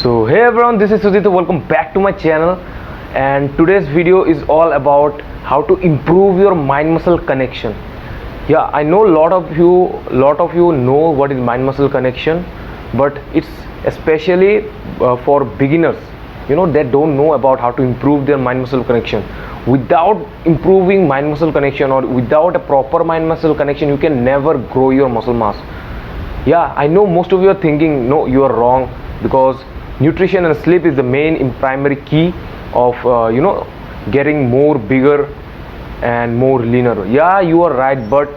So hey everyone, this is Sudhit. Welcome back to my channel, and today's video is all about how to improve your mind muscle connection. Yeah, I know a lot of you know what is mind muscle connection, but it's especially for beginners, that don't know about how to improve their mind muscle connection. Without improving mind muscle connection, or without a proper mind muscle connection, you can never grow your muscle mass. Yeah, I know most of you are thinking, no, you are wrong, because nutrition and sleep is the main primary key of getting more bigger and more leaner. Yeah, you are right, but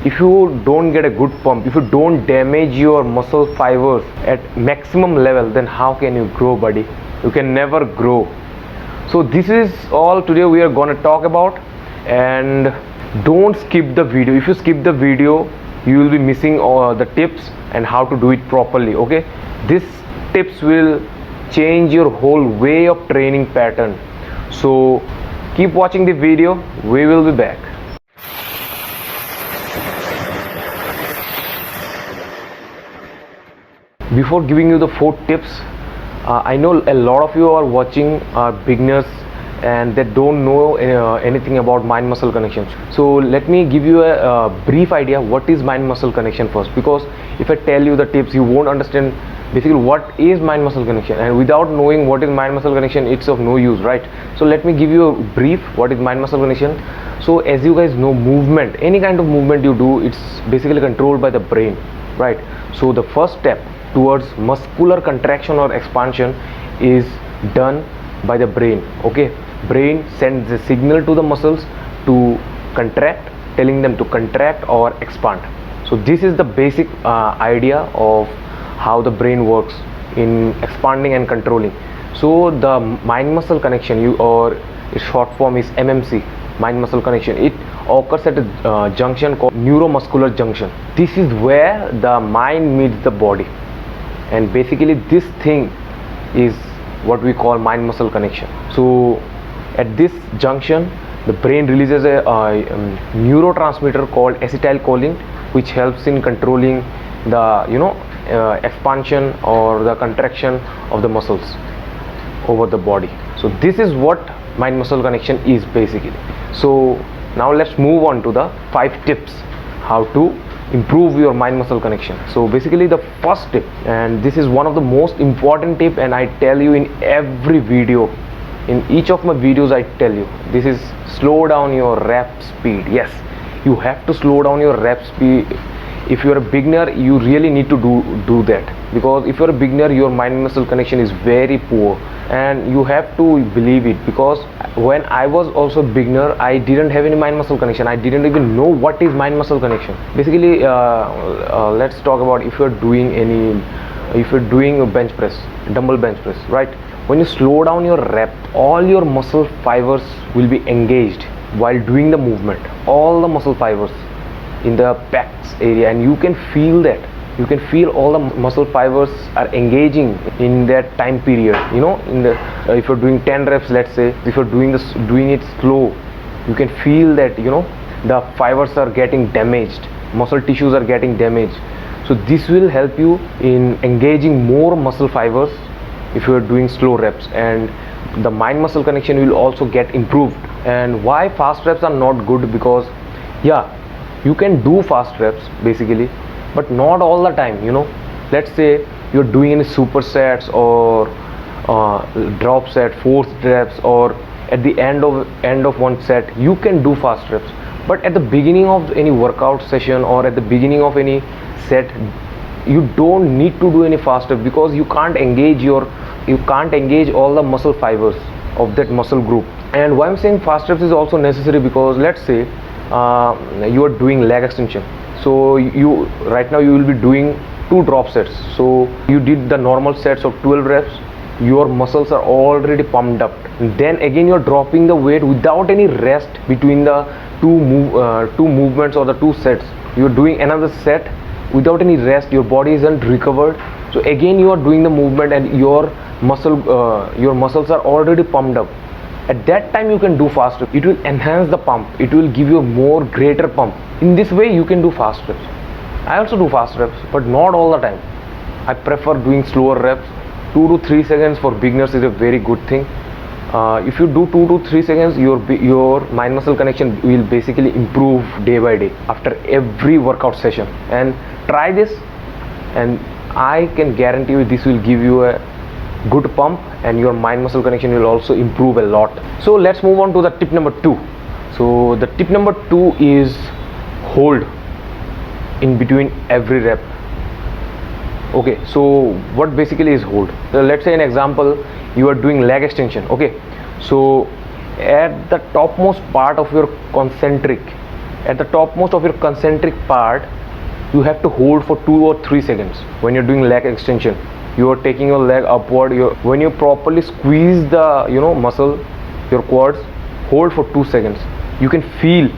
if you don't get a good pump, if you don't damage your muscle fibers at maximum level, then how can you grow, buddy? You can never grow. So this is all today we are going to talk about, and don't skip the video. If you skip the video, you will be missing the tips and how to do it properly. Okay, this tips will change your whole way of training pattern. So keep watching the video. We will be back. Before giving you the 4 tips, I know a lot of you are watching are beginners and they don't know anything about mind muscle connection. So let me give you a brief idea what is mind muscle connection first, because if I tell you the tips, you won't understand basically what is mind muscle connection, and without knowing what is mind muscle connection, it's of no use, right? So let me give you a brief what is mind muscle connection. So as you guys know, movement, any kind of movement you do, it's basically controlled by the brain, right? So the first step towards muscular contraction or expansion is done by the brain. Okay, brain sends a signal to the muscles to contract, telling them to contract or expand. So this is the basic idea of how the brain works in expanding and controlling. So the mind muscle connection, or its short form is MMC, mind muscle connection, it occurs at a junction called neuromuscular junction. This is where the mind meets the body, and basically this thing is what we call mind muscle connection. So at this junction, the brain releases a neurotransmitter called acetylcholine, which helps in controlling the expansion or the contraction of the muscles over the body. So this is what mind muscle connection is basically. So now let's move on to the 5 tips how to improve your mind muscle connection. So basically the first tip, and this is one of the most important tip, and I tell you in every video, in each of my videos I tell you, this is slow down your rep speed. Yes, you have to slow down your rep speed. If you're a beginner, you really need to do that, because if you're a beginner, your mind muscle connection is very poor, and you have to believe it, because when I was also a beginner, I didn't have any mind muscle connection. I didn't even know what is mind muscle connection. Basically, let's talk about if you're doing a bench press, dumbbell bench press, right? When you slow down your rep, all your muscle fibers will be engaged while doing the movement, all the muscle fibers in the pecs area, and you can feel that. You can feel all the muscle fibers are engaging in that time period. In the if you're doing 10 reps, let's say, if you're doing it slow, you can feel that the fibers are getting damaged, muscle tissues are getting damaged. So this will help you in engaging more muscle fibers if you're doing slow reps, and the mind muscle connection will also get improved. And why fast reps are not good? Because yeah, you can do fast reps basically, but not all the time. Let's say you're doing any supersets or drop set, forced reps, or at the end of one set, you can do fast reps. But at the beginning of any workout session or at the beginning of any set, you don't need to do any fast reps, because you can't engage all the muscle fibers of that muscle group. And why I'm saying fast reps is also necessary, because let's say you are doing leg extension. So right now you will be doing 2 drop sets. So you did the normal sets of 12 reps, your muscles are already pumped up, and then again you're dropping the weight without any rest between the two movements or the 2 sets. You're doing another set without any rest, your body isn't recovered. So again you are doing the movement, and your muscles are already pumped up. At that time you can do fast reps. It will enhance the pump, it will give you a more greater pump. In this way you can do fast reps. I also do fast reps, but not all the time. I prefer doing slower reps 2 to 3 seconds for beginners is a very good thing. If you do 2 to 3 seconds, your mind muscle connection will basically improve day by day after every workout session. And try this, and I can guarantee you this will give you a good pump, and your mind muscle connection will also improve a lot. So let's move on to the tip number 2. So the tip number 2 is hold in between every rep. Okay, so what basically is hold? So let's say an example, you are doing leg extension. Okay, so at the topmost of your concentric part, you have to hold for 2 or 3 seconds. When you're doing leg extension, you are taking your leg upward. When you properly squeeze the muscle, your quads, hold for 2 seconds. You can feel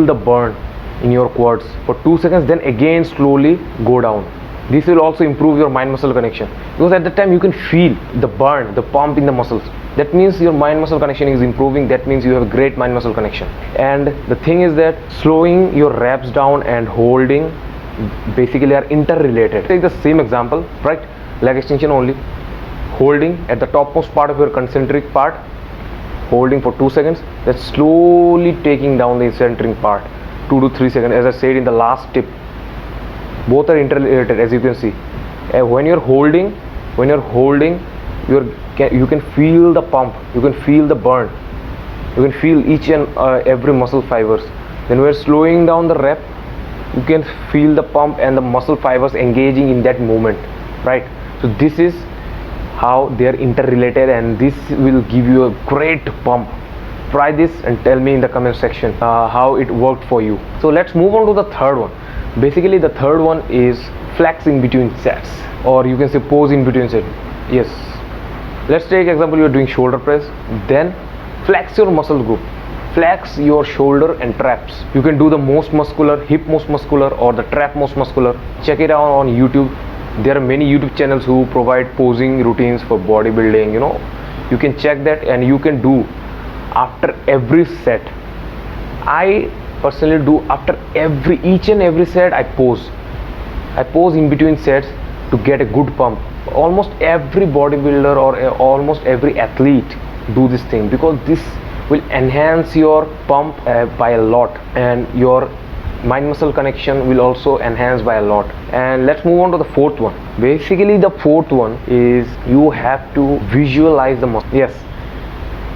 the burn in your quads for 2 seconds, then again slowly go down. This will also improve your mind muscle connection, because at that time you can feel the burn, the pump in the muscles. That means your mind muscle connection is improving. That means you have a great mind muscle connection. And the thing is that slowing your reps down and holding basically are interrelated. Take the same example, right? Leg extension only, holding at the topmost part of your concentric part, holding for 2 seconds, then slowly taking down the eccentric part 2 to 3 seconds. As I said in the last tip, both are interrelated, as you can see. When you're holding, you can feel the pump, you can feel the burn, you can feel each and every muscle fibers. Then we're slowing down the rep, you can feel the pump and the muscle fibers engaging in that moment, right? So this is how they are interrelated, and this will give you a great pump. Try this and tell me in the comment section how it worked for you. So let's move on to the third one. Basically the third one is flex in between sets, or you can say pose in between sets. Yes, let's take example, you're doing shoulder press, then flex your muscle group, flex your shoulder and traps. You can do the most muscular, hip most muscular, or the trap most muscular. Check it out on YouTube. There are many YouTube channels who provide posing routines for bodybuilding. You can check that, and you can do after every set. I personally do after each and every set. I pose in between sets to get a good pump. Almost every bodybuilder or almost every athlete do this thing, because this will enhance your pump by a lot, and your mind muscle connection will also enhance by a lot. And let's move on to the fourth one. Basically the fourth one is you have to visualize the muscle. Yes,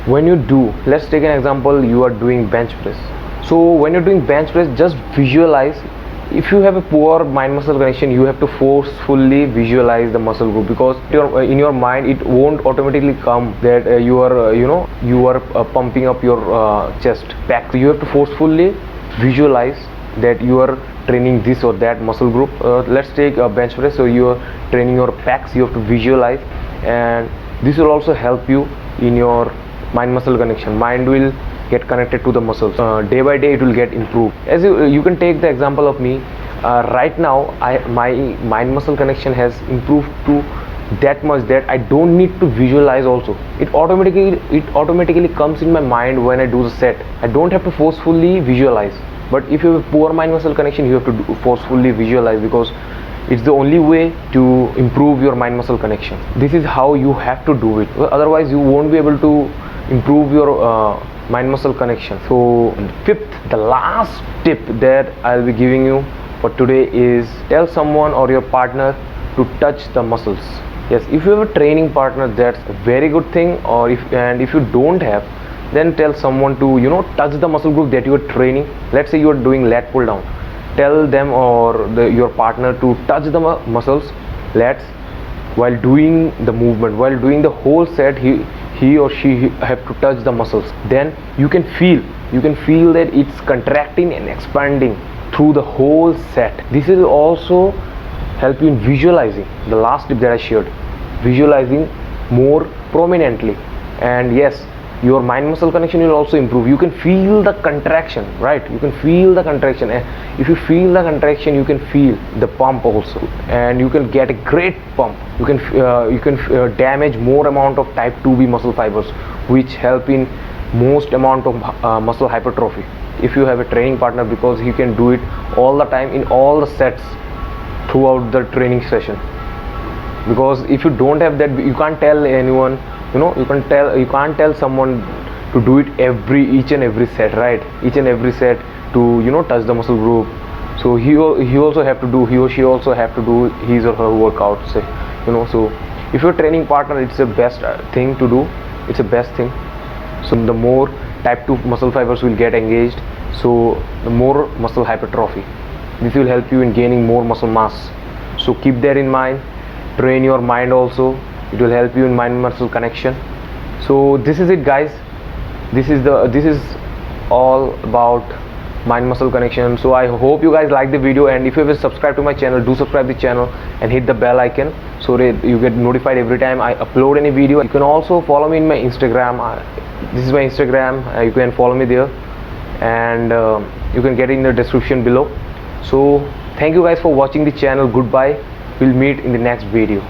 when you do, let's take an example, you are doing bench press. So when you're doing bench press, just visualize. If you have a poor mind muscle connection, you have to forcefully visualize the muscle group, because in your mind it won't automatically come that you are pumping up your chest back. So you have to forcefully visualize that you are training this or that muscle group. Let's take a bench press. So you are training your pecs, you have to visualize, and this will also help you in your mind muscle connection. Mind will get connected to the muscles. Day by day it will get improved. As you can take the example of me. Right now my mind muscle connection has improved to that much that I don't need to visualize also. It automatically comes in my mind when I do the set. I don't have to forcefully visualize. But if you have a poor mind muscle connection, you have to forcefully visualize, because it's the only way to improve your mind muscle connection. This is how you have to do it. Otherwise you won't be able to improve your mind muscle connection. So fifth, the last tip that I'll be giving you for today is tell someone or your partner to touch the muscles. Yes, if you have a training partner, that's a very good thing. Or if you don't have, then tell someone to touch the muscle group that you are training. Let's say you are doing lat pull down, tell them or your partner to touch the muscles, lats, while doing the movement, while doing the whole set. He or she have to touch the muscles. Then you can feel that it's contracting and expanding through the whole set. This will also help you in visualizing the last tip that I shared, visualizing more prominently. And yes, your mind muscle connection will also improve. You can feel the contraction, right? You can feel the contraction, and if you feel the contraction, you can feel the pump also, and you can get a great pump. You can damage more amount of type 2B muscle fibers, which help in most amount of muscle hypertrophy if you have a training partner, because he can do it all the time in all the sets throughout the training session. because if you don't have that, you can't tell anyone, you can't tell someone to do it each and every set, right? Each and every set to touch the muscle group. So he also have to do, he or she also have to do his or her workout, say, so if your training partner, it's the best thing to do, it's the best thing. So the more type 2 muscle fibers will get engaged, so the more muscle hypertrophy. This will help you in gaining more muscle mass. So keep that in mind. Train your mind also, it will help you in mind muscle connection. So this is it, guys. This is all about mind muscle connection. So I hope you guys like the video, and if you haven't subscribed to my channel, do subscribe the channel and hit the bell icon so that you get notified every time I upload any video. You can also follow me in my Instagram. This is my Instagram. You can follow me there, and you can get it in the description below. So thank you guys for watching the channel. Goodbye, we'll meet in the next video.